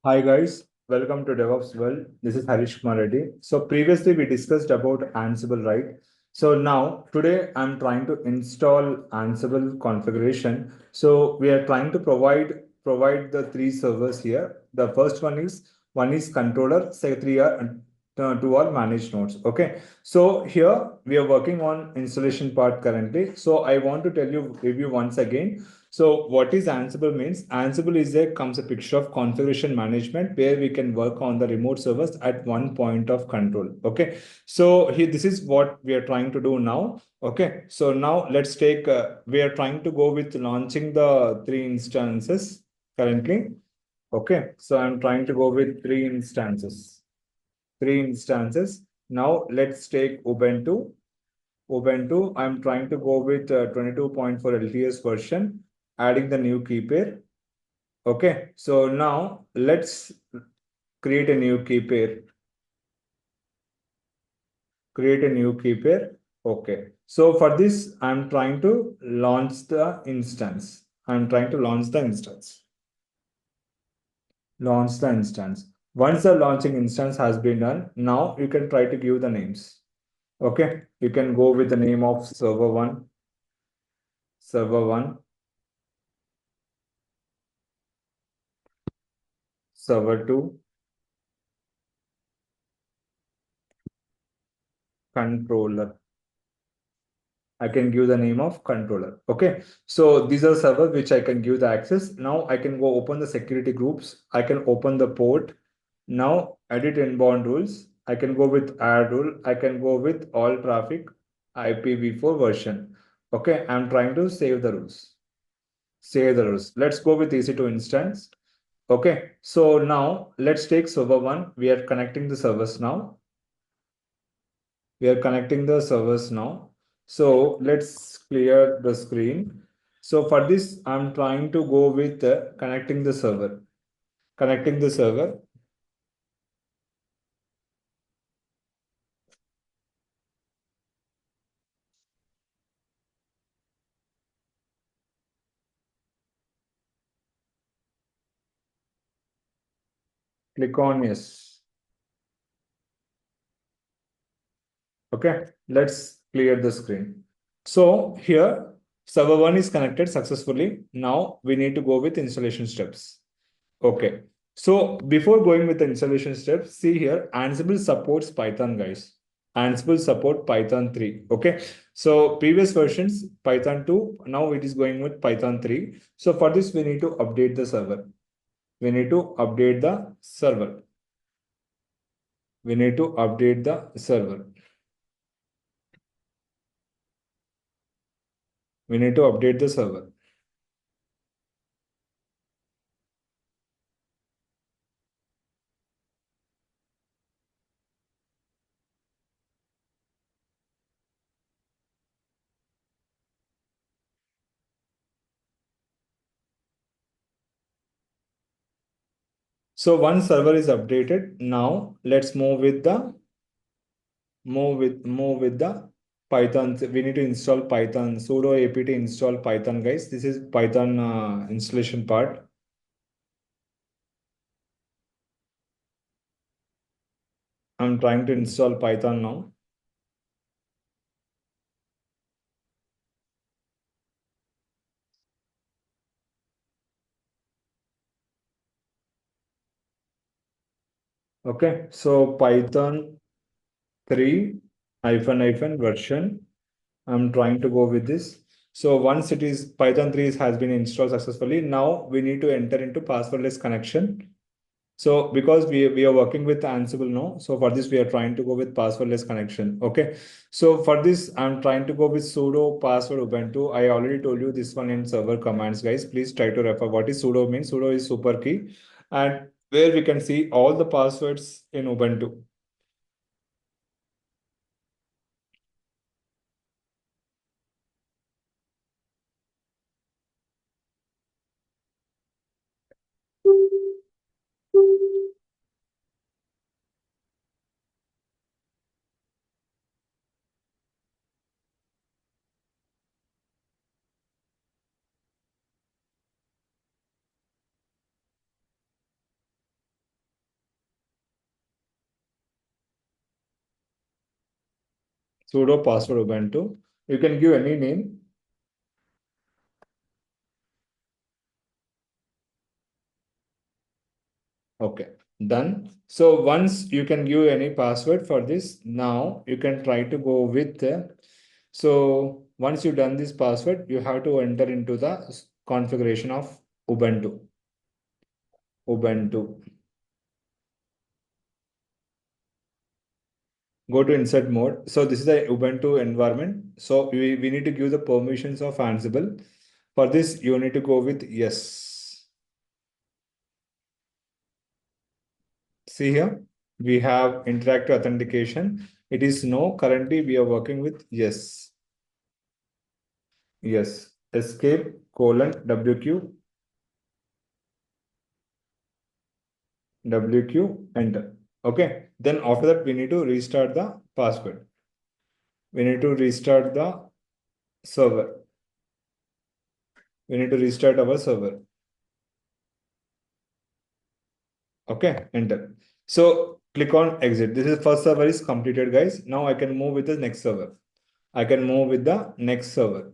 Hi guys, welcome to DevOps World. This is Harish Kumar Reddy. So previously we discussed about Ansible, right? So now today I'm trying to install Ansible configuration. So we are trying to provide the three servers here. The first one is controller, say three are two are managed nodes. Okay. So here we are working on installation part currently. So I want to tell you review once again. So what is Ansible means? Ansible is comes a picture of configuration management where we can work on the remote servers at one point of control. Okay. So here, this is what we are trying to do now. Okay. So now let's take, we are trying to go with launching the three instances currently. Okay. So I'm trying to go with three instances. Now let's take Ubuntu. I'm trying to go with 22.4 LTS version, adding the new key pair. Okay, so now let's create a new key pair. Okay, so for this, I'm trying to launch the instance. Launch the instance. Once the launching instance has been done, now you can try to give the names. Okay, you can go with the name of server 1, server 2, controller. I can give the name of controller. Okay. So these are servers which I can give the access. Now I can go open the security groups. I can open the port. Now edit inbound rules. I can go with add rule. I can go with all traffic IPv4 version. Okay. I'm trying to save the rules. Let's go with EC2 instance. Okay. So now let's take server 1. We are connecting the servers now. So let's clear the screen. So for this, I'm trying to go with connecting the server. Click on yes. Okay, let's clear the screen. So here, server 1 is connected successfully. Now we need to go with installation steps. Okay. So before going with the installation steps, see here, Ansible supports Python, guys. Ansible support Python 3. Okay. So previous versions, Python 2, now it is going with Python 3. So for this, we need to update the server. We need to update the server. We need to update the server. We need to update the server. So once server is updated, now let's move with the Python. We need to install Python, sudo apt install Python, guys. This is Python installation part. I'm trying to install Python now. Okay, so Python 3 hyphen version. I'm trying to go with this. So once it is Python 3 has been installed successfully, now we need to enter into passwordless connection. So because we are working with Ansible now, so for this we are trying to go with passwordless connection. Okay. So for this, I'm trying to go with sudo password Ubuntu. I already told you this one in server commands, guys. Please try to refer what is sudo means. Sudo is super key, and where we can see all the passwords in Ubuntu. sudo password Ubuntu. You can give any name. Okay, done. So once you can give any password for this, now you can try to go with so once you've done this password, you have to enter into the configuration of Ubuntu. Ubuntu. Go to insert mode. So this is the Ubuntu environment. So we need to give the permissions of Ansible. For this, you need to go with yes. See here, we have interactive authentication. It is no. Currently, we are working with yes. Yes. Escape :WQ WQ enter. Okay. Then after that, we need to restart the password. We need to restart the server. We need to restart our server. Okay, enter. So click on exit. This is first server is completed, guys. Now I can move with the next server. I can move with the next server.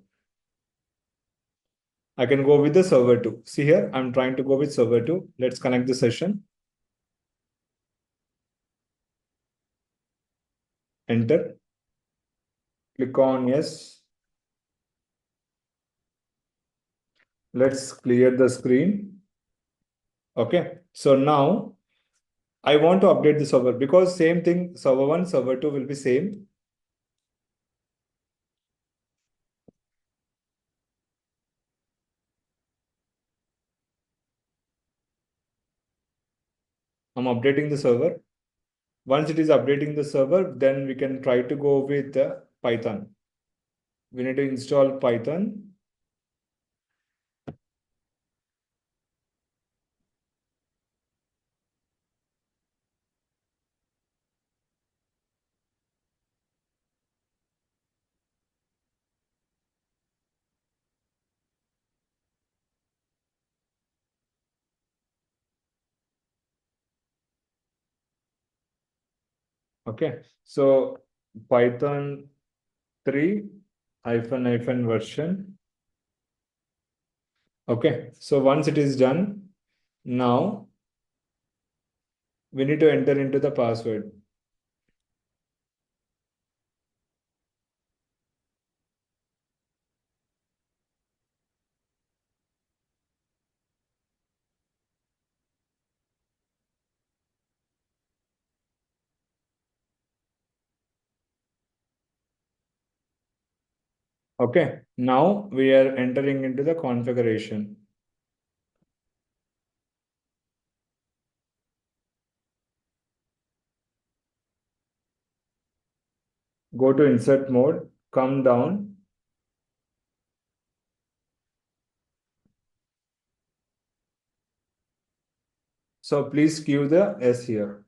I can go with the server 2. See here, I'm trying to go with server 2. Let's connect the session. Enter. Click on yes. Let's clear the screen. Okay. So now I want to update the server because same thing, server 1, server 2 will be same. I'm updating the server. Once it is updating the server, then we can try to go with Python. We need to install Python. Okay, so Python 3 hyphen version. Okay, so once it is done, now we need to enter into the password. Okay, now we are entering into the configuration. Go to insert mode, come down. So please give the S here.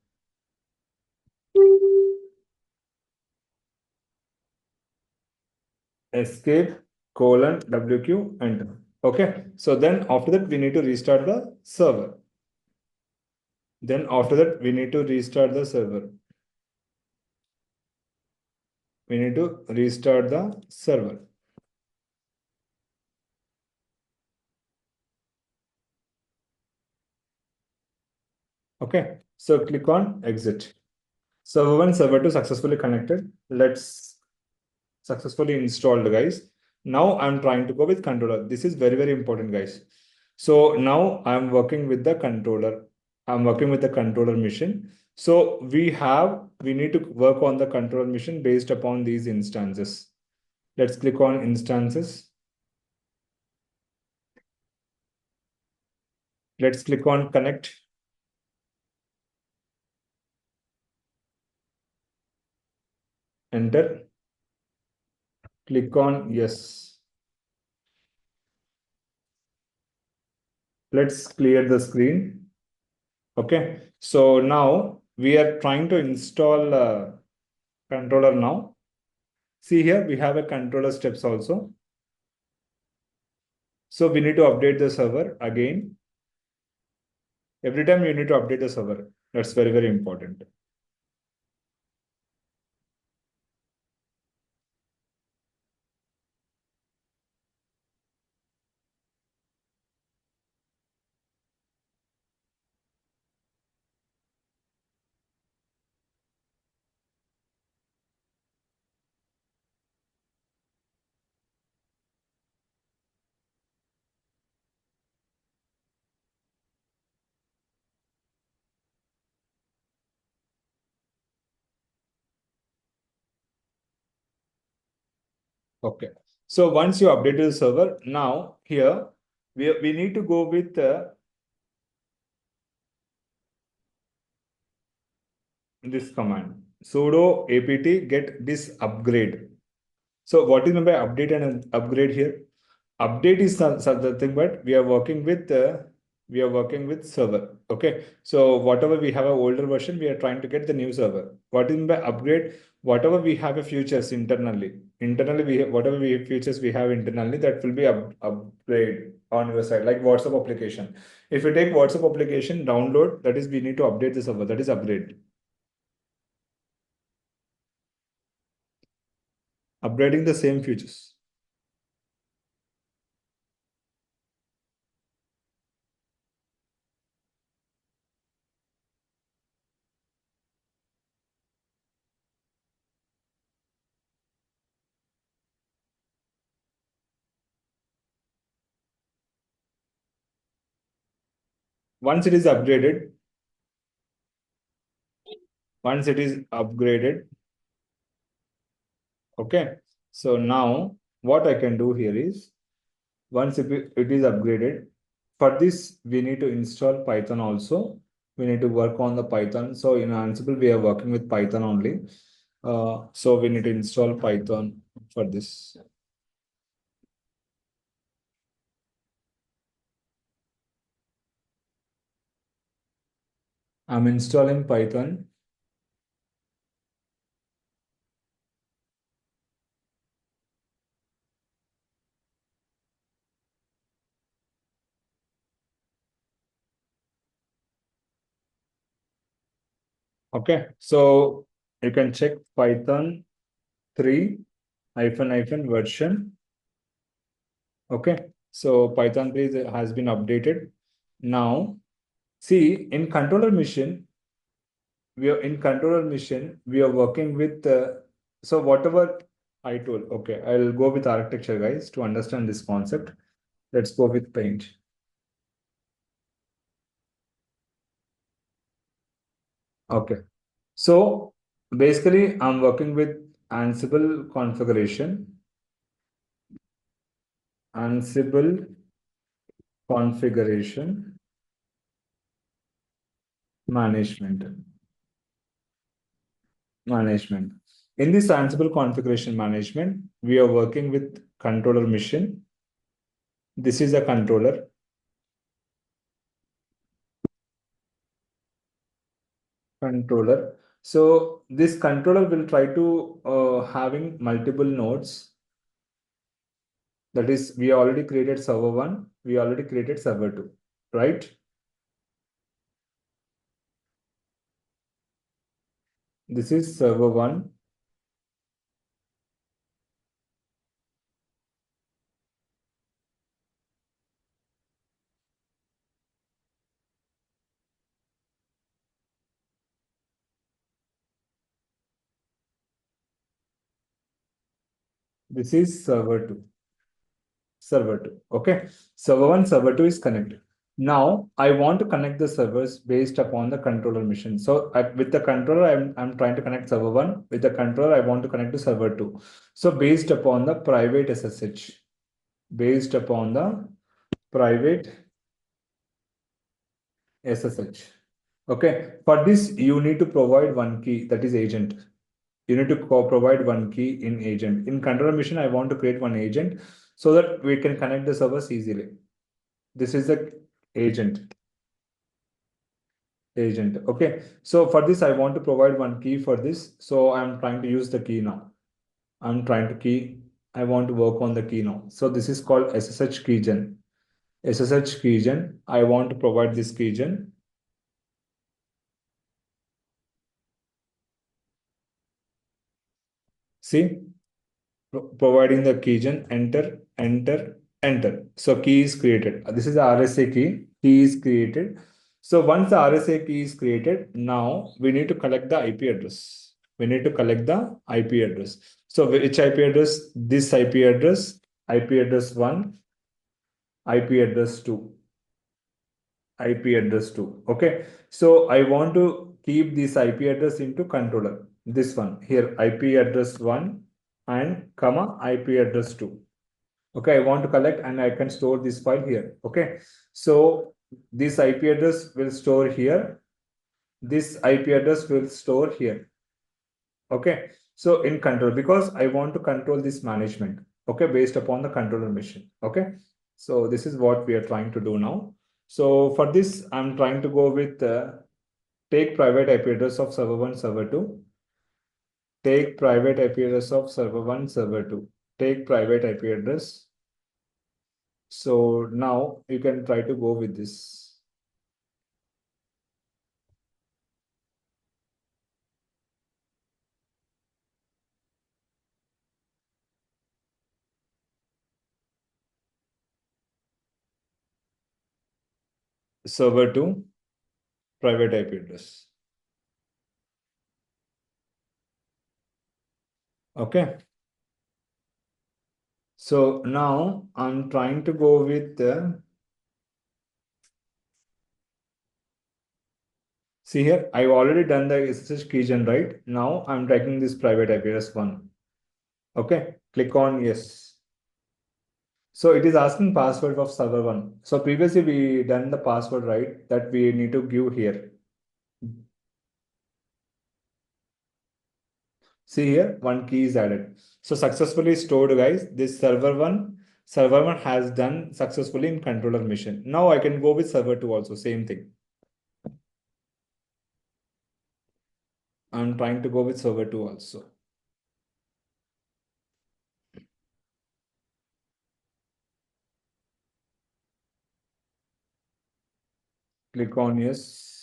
Escape :WQ enter. Okay, so then after that we need to restart the server. Then after that we need to restart the server. We need to restart the server. Okay, so click on exit. Server 1, server 2 successfully connected. Let's successfully installed, guys. Now I'm trying to go with controller. This is very, very important, guys. So now I'm working with the controller. I'm working with the controller mission. So we need to work on the controller mission based upon these instances. Let's click on instances. Let's click on connect. Enter. Click on yes. Let's clear the screen. Okay. So now we are trying to install controller now. See here, we have a controller steps also. So we need to update the server again. Every time you need to update the server. That's very, very important. Okay. So once you updated the server, now here we need to go with this command sudo apt get this upgrade. So what is meant by update and upgrade here? Update is something, but we are working with server. Okay, so whatever we have a older version, we are trying to get the new server. What is meant by upgrade? Whatever we have a features internally we whatever we features we have internally, that will be upgrade on your side, like WhatsApp application. If you take WhatsApp application download, that is we need to update the server. That is upgrade. Upgrading the same features. Once it is upgraded, once it is upgraded, okay. So now what I can do here is, once it is upgraded, for this we need to install Python also. We need to work on the Python. So in Ansible, we are working with Python only. So we need to install Python for this. I'm installing Python. Okay, so you can check Python 3 hyphen version. Okay, so Python 3 has been updated. Now, see, in controller mission, we are working with so whatever I told. Okay, I'll go with architecture, guys, to understand this concept. Let's go with paint. Okay, so basically I'm working with Ansible configuration. Ansible configuration management. Management. In this Ansible configuration management, we are working with controller mission. This is a controller. Controller. So this controller will try to having multiple nodes. That is, we already created server 1, we already created server 2, right? This is server 1. This is server 2. Server 2. Okay. Server 1, server 2 is connected. Now I want to connect the servers based upon the controller mission. So with the controller, I'm trying to connect server 1. With the controller, I want to connect to server 2. So based upon the private SSH, based upon the private SSH. Okay. For this, you need to provide one key, that is agent. You need to provide one key in agent. In controller mission, I want to create one agent so that we can connect the servers easily. This is the agent. Agent. Okay. So for this, I want to provide one key for this. So I'm trying to use the key now. I'm trying to key. I want to work on the key now. So this is called SSH keygen. SSH keygen. I want to provide this keygen. See, providing the keygen, enter, enter, enter. So key is created. This is the RSA key. Key is created. So once the RSA key is created, now we need to collect the IP address. We need to collect the IP address. So which IP address? This IP address, IP address 1, IP address 2, IP address 2. Okay. So I want to keep this IP address into controller. This one here, IP address 1, and comma IP address 2. Okay, I want to collect and I can store this file here. Okay, so this IP address will store here. This IP address will store here. Okay, so in control, because I want to control this management, okay, based upon the controller machine. Okay, so this is what we are trying to do now. So for this, I'm trying to go with take private IP address of server 1, server 2. Take private IP address of server 1, server 2. Take private IP address. So now you can try to go with this. Server 2, private IP address. Okay. So now I'm trying to go with see here, I've already done the SSH keygen, right? Now I'm taking this private IP address 1. Okay, click on yes. So it is asking password of server 1. So previously we done the password, right? That we need to give here. See here, one key is added. So successfully stored, guys. This server one has done successfully in controller machine. Now I can go with server 2 also, same thing. I'm trying to go with server 2 also. Click on yes.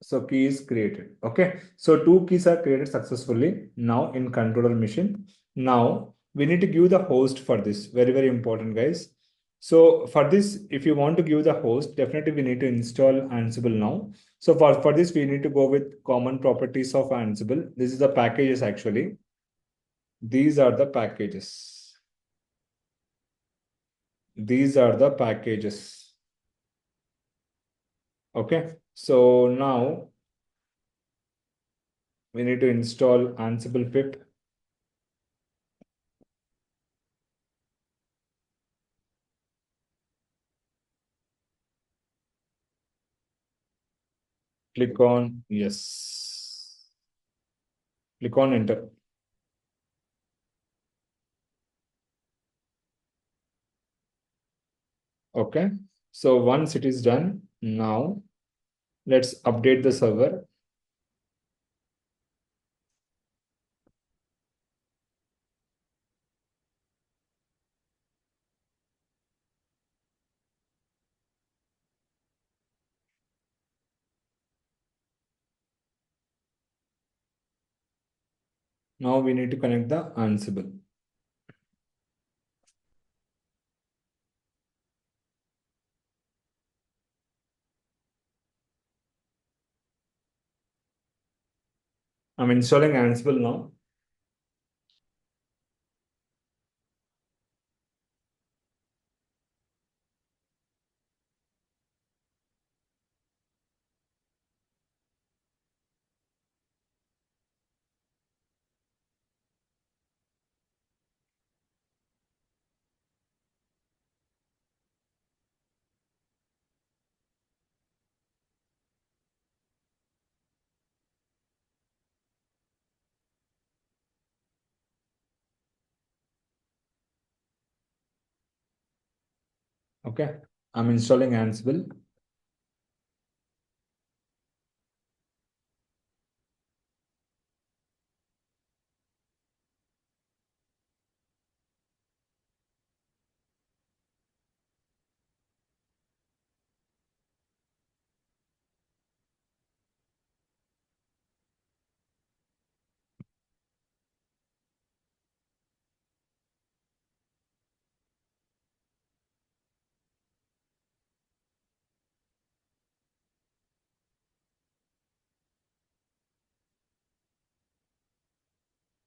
So key is created. Okay. So two keys are created successfully now in controller machine. Now we need to give the host for this. Very, very important, guys. So for this, if you want to give the host, definitely we need to install Ansible now. So for this, we need to go with common properties of Ansible. This is the packages actually. These are the packages. These are the packages. Okay. So now we need to install Ansible pip. Click on yes. Click on enter. Okay. So once it is done, now let's update the server. Now we need to connect the Ansible. I'm installing Ansible now. Okay. I'm installing Ansible.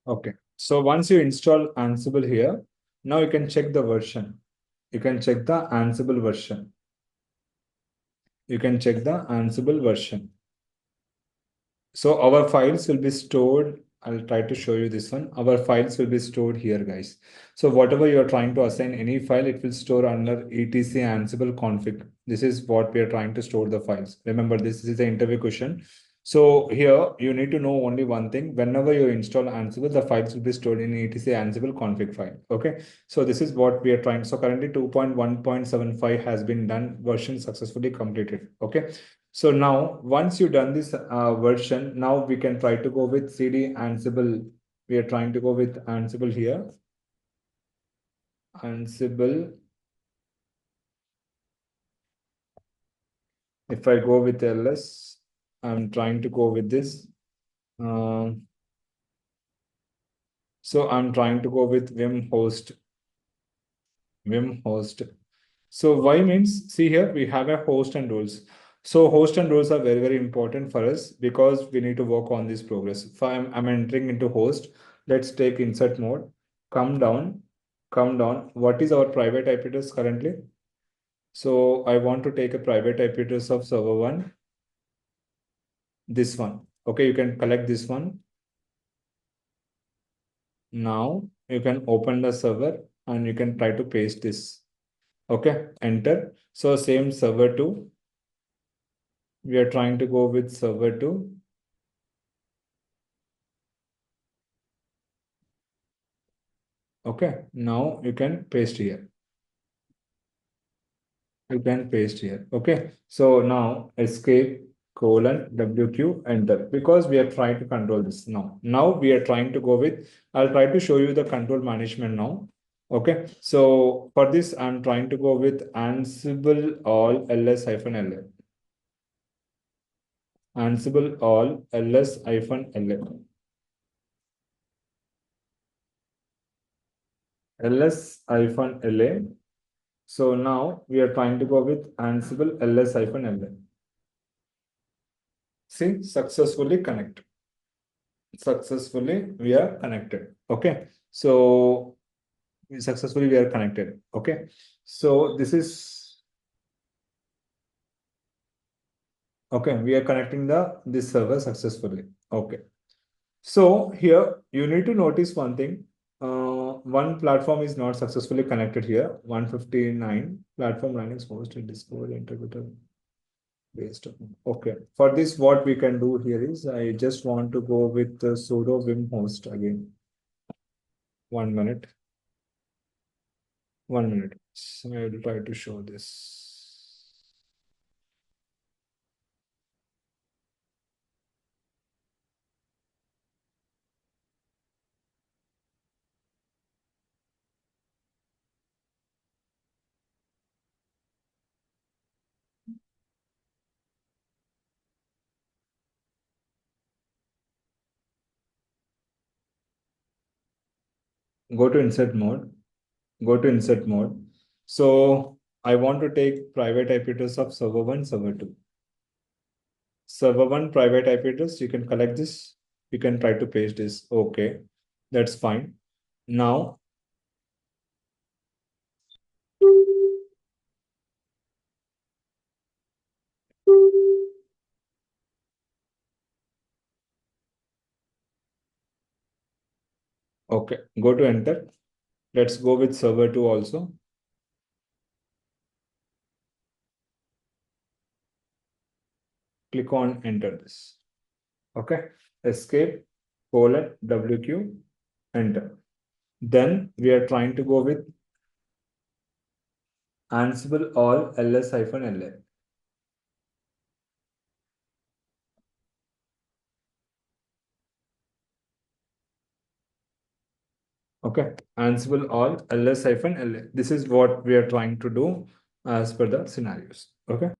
Okay. So once you install Ansible here, now you can check the version. You can check the Ansible version. You can check the Ansible version. So our files will be stored. I'll try to show you this one. Our files will be stored here, guys. So whatever you're trying to assign any file, it will store under etc Ansible config. This is what we are trying to store the files. Remember, this is the interview question. So here you need to know only one thing. Whenever you install Ansible, the files will be stored in etc Ansible config file. Okay. So this is what we are trying. So currently 2.1.75 has been done, version successfully completed. Okay. So now, once you've done this version, now we can try to go with CD Ansible. We are trying to go with Ansible here. Ansible. If I go with ls, I'm trying to go with this. So I'm trying to go with Vim host. Vim host. So why means, see here, we have a host and roles. So host and roles are very, very important for us because we need to work on this progress. If I'm entering into host, let's take insert mode, come down, come down. What is our private IP address currently? So I want to take a private IP address of server one, this one. Okay, you can collect this one. Now you can open the server and you can try to paste this. Okay, enter. So same server two. We are trying to go with server 2. Okay, now you can paste here. You can paste here. Okay, so now escape colon WQ enter because we are trying to control this now. Now we are trying to go with, I'll try to show you the control management now. Okay, so for this, I'm trying to go with Ansible all ls-la. Ansible all ls-la. ls-la. So now we are trying to go with Ansible ls-la. See, successfully connect. Successfully we are connected. Okay. So successfully we are connected. Okay. So this is okay. We are connecting this server successfully. Okay. So here you need to notice one thing. One platform is not successfully connected here. 159 platform running hosted Discord interpreter. Based on. Okay. For this, what we can do here is I just want to go with the sudo vim host again. 1 minute. 1 minute. So I will try to show this. Go to insert mode. Go to insert mode. So I want to take private IP address of server 1, server 2. Server 1 private IP address, you can collect this. You can try to paste this. Okay, that's fine. Now, okay, go to enter. Let's go with server 2 also. Click on enter this. Okay, escape colon WQ enter. Then we are trying to go with Ansible all ls-la. Okay, Ansible all ls-la. This is what we are trying to do as per the scenarios. Okay.